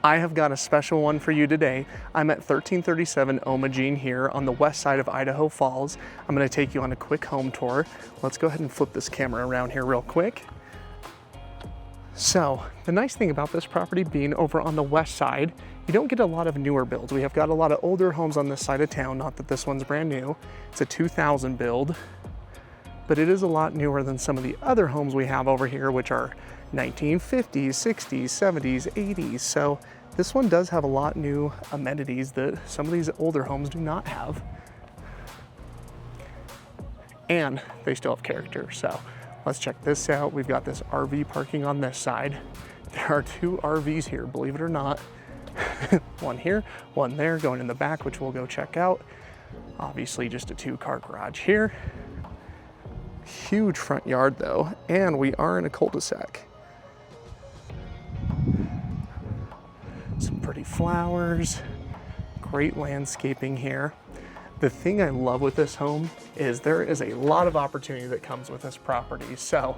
I have got a special one for you today. I'm at 1337 Jeane here on the west side of Idaho Falls. I'm going to take you on a quick home tour. Let's go ahead and flip this camera around here real quick. So the nice thing about this property being over on the west side, you don't get a lot of newer builds. We have got a lot of older homes on this side of town, not that this one's brand new. It's a 2000 build, but it is a lot newer than some of the other homes we have over here, which are 1950s, 60s, 70s, 80s. So this one does have a lot new amenities that some of these older homes do not have. And they still have character. So let's check this out. We've got this RV parking on this side. There are two RVs here, believe it or not. One here, one there, going in the back, which we'll go check out. Obviously just a 2-car garage here. Huge front yard though, and we are in a cul-de-sac. Some pretty flowers, great landscaping here. The thing I love with this home is there is a lot of opportunity that comes with this property. So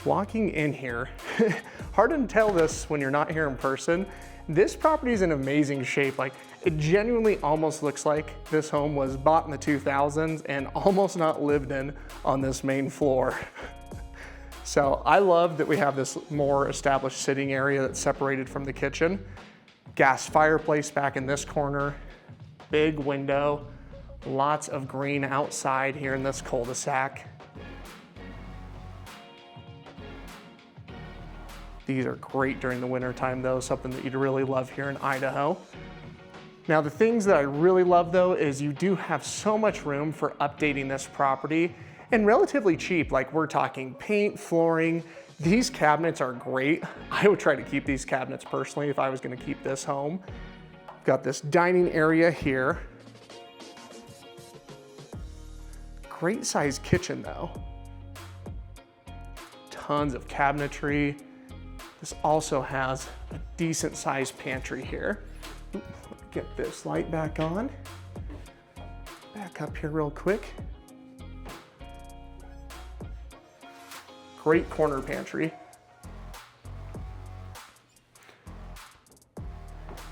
walking in here, hard to tell this when you're not here in person. This property is in amazing shape. Like, it genuinely almost looks like this home was bought in the 2000s and almost not lived in on this main floor. So I love that we have this more established sitting area that's separated from the kitchen. Gas fireplace back in this corner, big window, lots of green outside here in this cul-de-sac. These are great during the winter time though, something that you'd really love here in Idaho. Now the things that I really love though is you do have so much room for updating this property and relatively cheap. Like, we're talking paint, flooring. These cabinets are great. I would try to keep these cabinets personally if I was gonna keep this home. Got this dining area here. Great sized kitchen though. Tons of cabinetry. This also has a decent sized pantry here. Let me get this light back on. Back up here real quick. Great corner pantry.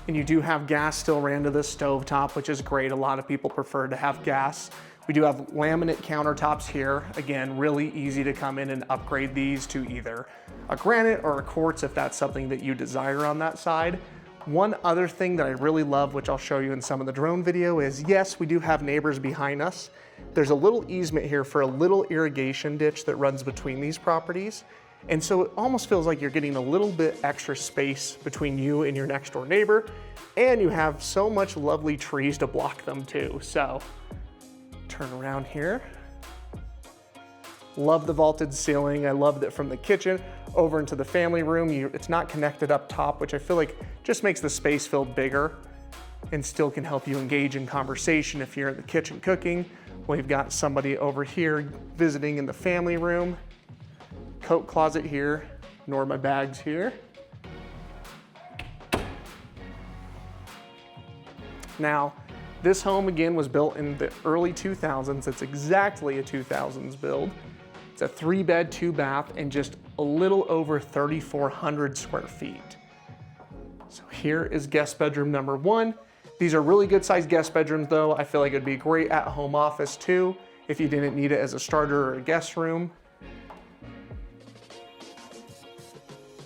And you do have gas still ran to the stove top, which is great. A lot of people prefer to have gas. We do have laminate countertops here. Again, really easy to come in and upgrade these to either a granite or a quartz if that's something that you desire on that side. One other thing that I really love, which I'll show you in some of the drone video, is yes, we do have neighbors behind us. There's a little easement here for a little irrigation ditch that runs between these properties. And so it almost feels like you're getting a little bit extra space between you and your next door neighbor. And you have so much lovely trees to block them too. So turn around here. Love the vaulted ceiling. I love that from the kitchen over into the family room. It's not connected up top, which I feel like just makes the space feel bigger and still can help you engage in conversation if you're in the kitchen cooking. We've got somebody over here visiting in the family room. Coat closet here, ignore my bags here. Now, this home again was built in the early 2000s. It's exactly a 2000s build. It's a 3-bed, 2-bath, and just a little over 3,400 square feet. So here is guest bedroom number 1. These are really good sized guest bedrooms though. I feel like it'd be great at home office too, if you didn't need it as a starter or a guest room.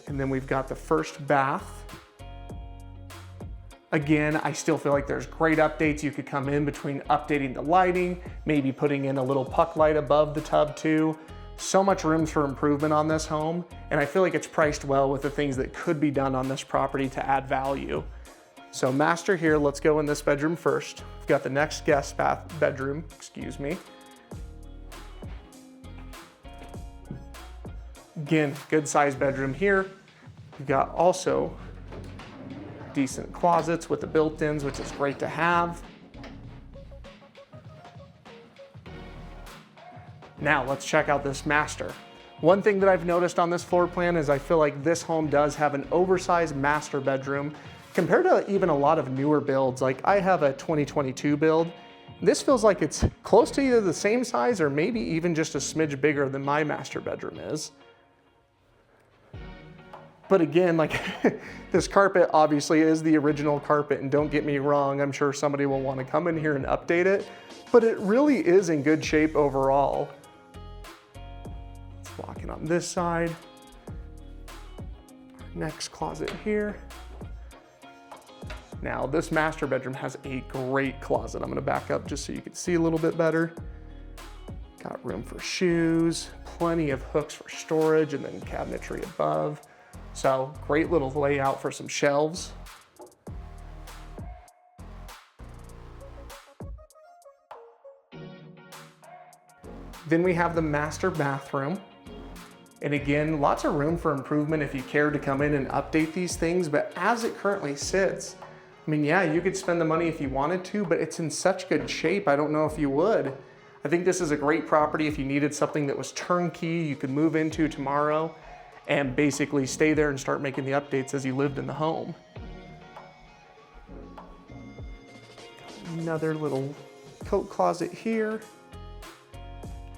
And then we've got the first bath. Again, I still feel like there's great updates. You could come in between updating the lighting, maybe putting in a little puck light above the tub too. So much room for improvement on this home. And I feel like it's priced well with the things that could be done on this property to add value. So master here, let's go in this bedroom first. We've got the next guest bedroom, excuse me. Again, good sized bedroom here. We've got also decent closets with the built-ins, which is great to have. Now let's check out this master. One thing that I've noticed on this floor plan is I feel like this home does have an oversized master bedroom compared to even a lot of newer builds. Like, I have a 2022 build. This feels like it's close to either the same size or maybe even just a smidge bigger than my master bedroom is. But again, like this carpet obviously is the original carpet, and don't get me wrong, I'm sure somebody will want to come in here and update it, but it really is in good shape overall. Let's walk in on this side. Next closet here. Now this master bedroom has a great closet. I'm gonna back up just so you can see a little bit better. Got room for shoes, plenty of hooks for storage, and then cabinetry above. So great little layout for some shelves. Then we have the master bathroom. And again, lots of room for improvement if you care to come in and update these things, but as it currently sits, I mean, yeah, you could spend the money if you wanted to, but it's in such good shape, I don't know if you would. I think this is a great property if you needed something that was turnkey, you could move into tomorrow and basically stay there and start making the updates as you lived in the home. Another little coat closet here.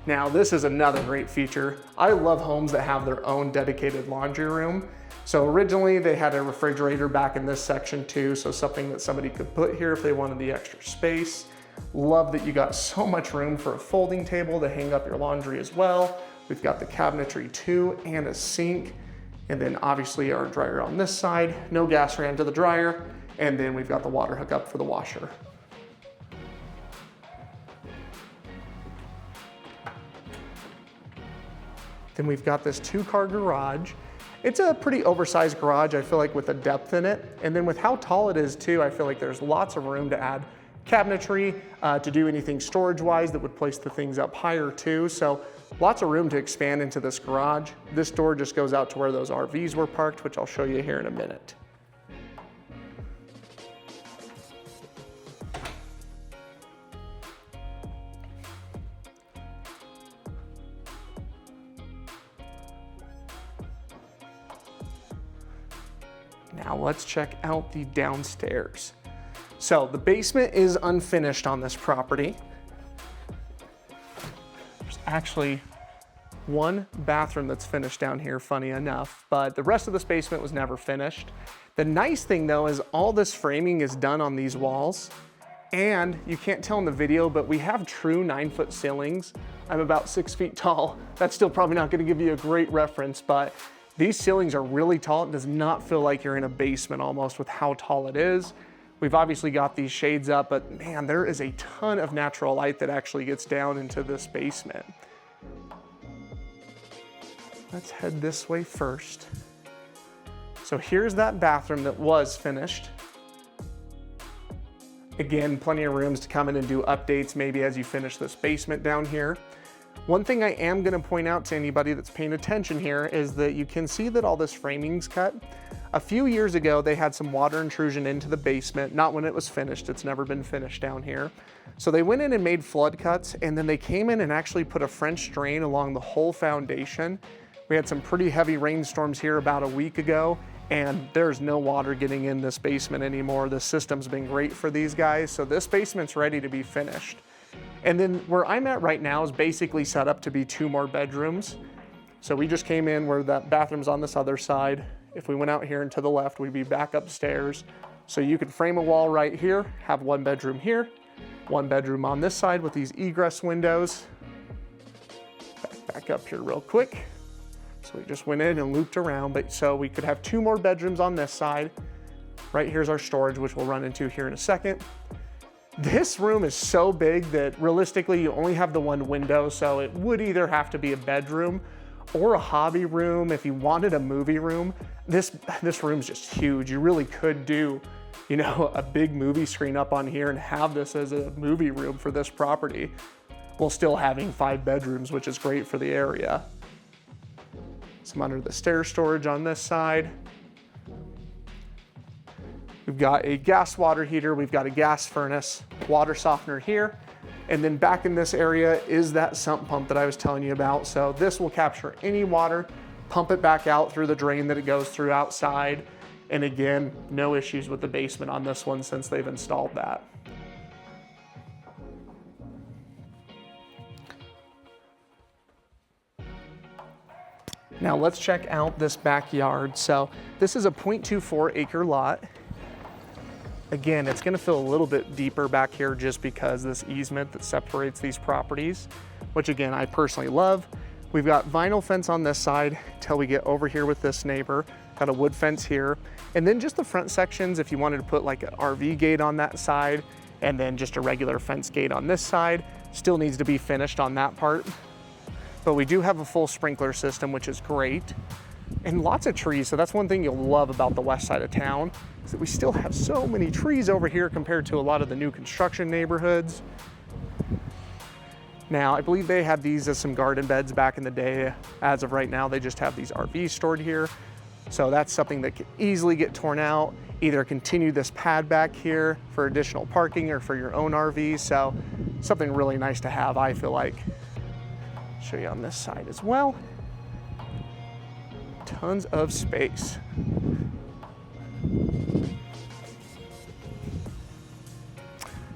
Now this is another great feature. I love homes that have their own dedicated laundry room. So originally they had a refrigerator back in this section too, so something that somebody could put here if they wanted the extra space. Love that you got so much room for a folding table to hang up your laundry as well. We've got the cabinetry too and a sink. And then obviously our dryer on this side, no gas ran to the dryer. And then we've got the water hookup for the washer. Then we've got this 2-car garage. It's a pretty oversized garage, I feel like, with a depth in it. And then with how tall it is too, I feel like there's lots of room to add cabinetry, to do anything storage-wise that would place the things up higher too. So lots of room to expand into this garage. This door just goes out to where those RVs were parked, which I'll show you here in a minute. Now let's check out the downstairs. So the basement is unfinished on this property. There's actually one bathroom that's finished down here, funny enough, but the rest of this basement was never finished. The nice thing though is all this framing is done on these walls, and you can't tell in the video, but we have true 9-foot ceilings. I'm about 6 feet tall. That's still probably not gonna give you a great reference, but these ceilings are really tall. It does not feel like you're in a basement almost with how tall it is. We've obviously got these shades up, but man, there is a ton of natural light that actually gets down into this basement. Let's head this way first. So here's that bathroom that was finished. Again, plenty of rooms to come in and do updates maybe as you finish this basement down here. One thing I am gonna point out to anybody that's paying attention here is that you can see that all this framing's cut. A few years ago, they had some water intrusion into the basement, not when it was finished, it's never been finished down here. So they went in and made flood cuts, and then they came in and actually put a French drain along the whole foundation. We had some pretty heavy rainstorms here about a week ago, and there's no water getting in this basement anymore. The system's been great for these guys, so this basement's ready to be finished. And then where I'm at right now is basically set up to be 2 more bedrooms. So we just came in where that bathroom's on this other side. If we went out here and to the left, we'd be back upstairs. So you could frame a wall right here, have 1 bedroom here, 1 bedroom on this side with these egress windows. Back up here real quick. So we just went in and looped around, but so we could have 2 more bedrooms on this side. Right here's our storage, which we'll run into here in a second. This room is so big that realistically you only have the 1 window, so it would either have to be a bedroom or a hobby room if you wanted a movie room. This room's just huge. You really could do, you know, a big movie screen up on here and have this as a movie room for this property, while still having 5 bedrooms, which is great for the area. Some under the stairs storage on this side. We've got a gas water heater, we've got a gas furnace, water softener here, and then back in this area is that sump pump that I was telling you about. So this will capture any water, pump it back out through the drain that it goes through outside. And again, no issues with the basement on this one since they've installed that. Now let's check out this backyard. So this is a 0.24 acre lot. Again, it's gonna feel a little bit deeper back here just because this easement that separates these properties, which again, I personally love. We've got vinyl fence on this side till we get over here with this neighbor. Got a wood fence here. And then just the front sections, if you wanted to put like an RV gate on that side, and then just a regular fence gate on this side, still needs to be finished on that part. But we do have a full sprinkler system, which is great. And lots of trees, so that's one thing you'll love about the west side of town, is that we still have so many trees over here compared to a lot of the new construction neighborhoods. Now, I believe they had these as some garden beds back in the day. As of right now, they just have these RVs stored here. So that's something that could easily get torn out, either continue this pad back here for additional parking or for your own RV. So something really nice to have, I feel like. Show you on this side as well. Tons of space.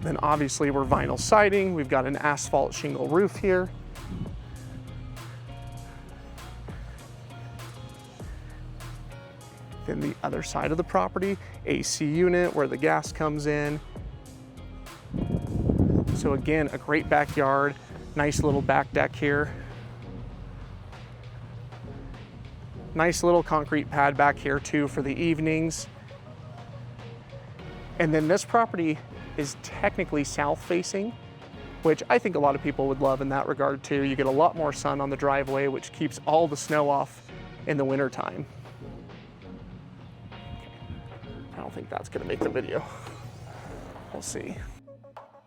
Then obviously we're vinyl siding. We've got an asphalt shingle roof here. Then the other side of the property, AC unit where the gas comes in. So again, a great backyard, nice little back deck here. Nice little concrete pad back here too for the evenings. And then this property is technically south facing, which I think a lot of people would love in that regard too. You get a lot more sun on the driveway, which keeps all the snow off in the winter time. I don't think that's gonna make the video. We'll see.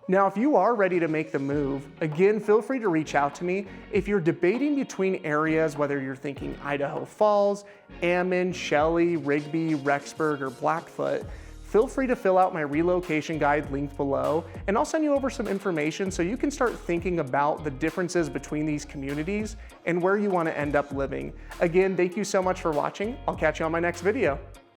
Now, if you are ready to make the move, again, feel free to reach out to me. If you're debating between areas, whether you're thinking Idaho Falls, Ammon, Shelley, Rigby, Rexburg, or Blackfoot, feel free to fill out my relocation guide linked below, and I'll send you over some information so you can start thinking about the differences between these communities and where you want to end up living. Again, thank you so much for watching. I'll catch you on my next video.